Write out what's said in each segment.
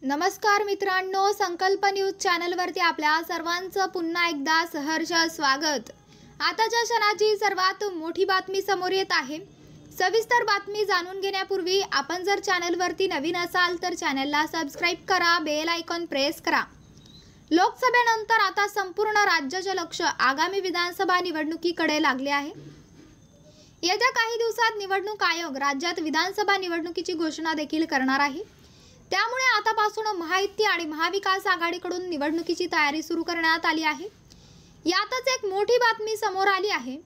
नमस्कार मित्रांनो, संकल्प न्यूज चॅनलवरती आपल्या सर्वांचं पुन्हा एकदा सहर्ष स्वागत। आताच्या क्षणाची सर्वात मोठी बातमी समोर येत आहे। सविस्तर बातमी जाणून घेण्यापूर्वी आपण जर चॅनलवरती नवीन असाल तर चॅनलला सबस्क्राइब करा, बेल आयकॉन प्रेस करा। लोकसभेनंतर आता संपूर्ण राज्याचे लक्ष आगामी विधानसभा निवडणुकीकडे लागले आहे। येत्या काही दिवसात निवडणूक आयोग राज्यात विधानसभा निवडणुकीची घोषणा देखील करणार आहे। त्यामुळे आतापासून महायुती आणि महाविकास आघाडीकडून निवडणुकीची तयारी सुरू करण्यात आली आहे। यातच एक मोठी बातमी समोर आली आहे।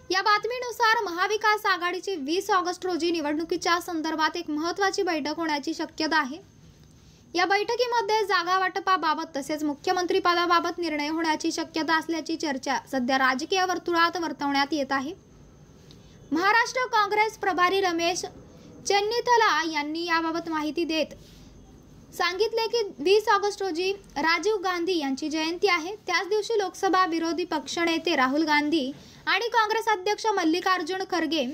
या बातमीनुसार महाविकास आघाडीची 20 ऑगस्ट रोजी निवडणुकीच्या संदर्भात एक महत्त्वाची बैठक होण्याची शक्यता आहे। या बैठकीमध्ये जागा वाटपाबाबत तसेच मुख्यमंत्री पदाबाबत निर्णय होण्याची शक्यता असल्याची चर्चा सध्या राजकीय वर्तुळात वर्तवण्यात येत आहे। महाराष्ट्र काँग्रेस प्रभारी रमेश चेन्नीथला यांनी याबाबत माहिती देत सांगितले की 20 ऑगस्ट रोजी राजीव गांधी यांची जयंती आहे। त्याच दिवशी लोकसभा विरोधी पक्षनेते राहुल गांधी आणि काँग्रेस अध्यक्ष मल्लिकार्जुन खरगे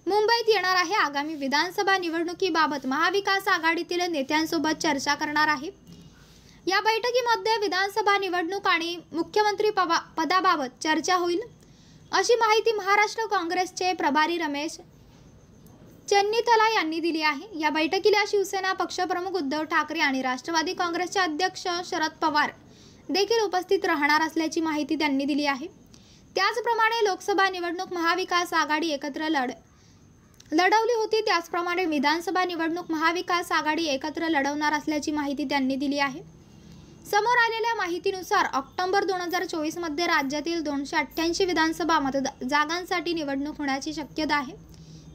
मुंबईत येणार आहे। आगामी विधानसभा निवडणुकीबाबत महाविकास आघाडीतील नेत्यांसोबत चर्चा करणार आहे। या बैठकीमध्ये विधानसभा निवडणूक आणि मुख्यमंत्री पदाबाबत चर्चा होईल, अशी माहिती महाराष्ट्र काँग्रेसचे प्रभारी रमेश चेन्नीथला यांनी दिली आहे। या बैठकीला शिवसेना पक्षप्रमुख उद्धव ठाकरे आणि राष्ट्रवादी काँग्रेसचे अध्यक्ष शरद पवार देखील उपस्थित राहणार असल्याची माहिती त्यांनी दिली आहे। त्याचप्रमाणे लोकसभा निवडणूक महाविकास आघाडी एकत्र लढवली होती, त्याचप्रमाणे विधानसभा निवडणूक महाविकास आघाडी एकत्र लढवणार असल्याची माहिती त्यांनी दिली आहे। समोर आलेल्या माहितीनुसार ऑक्टोबर 2024 मध्ये राज्यातील 288 विधानसभा जागांसाठी निवडणूक होण्याची शक्यता आहे।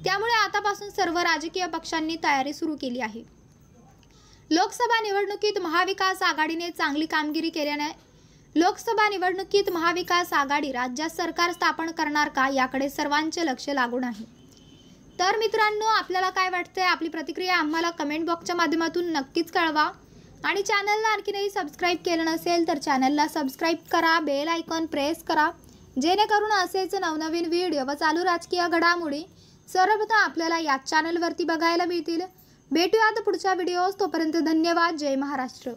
त्यामुळे आतापासून सर्व राजकीय पक्षांनी तयारी सुरू केली आहे। लोकसभा निवडणुकीत महाविकास आघाडीने चांगली कामगिरी केल्याने लोकसभा निवडणुकीत महाविकास आघाडी राज्यात सरकार स्थापन करणार का याकडे सर्वांचे लक्ष लागून आहे। तर मित्रांनो, आपल्याला काय वाटतंय? आपली प्रतिक्रिया आम्हाला कमेंट बॉक्सच्या माध्यमातून नक्कीच कळवा आणि चॅनलला आणखीनही सबस्क्राइब केलं नसेल तर चॅनलला सबस्क्राइब करा, बेल आयकॉन प्रेस करा, जेणेकरून असेच नवनवीन व्हिडिओ व चालू राजकीय घडामोडी सर्वप्रथम आपल्याला या चॅनलवरती बघायला मिळतील। भेटूयात पुढच्या व्हिडिओज, तोपर्यंत धन्यवाद। जय महाराष्ट्र।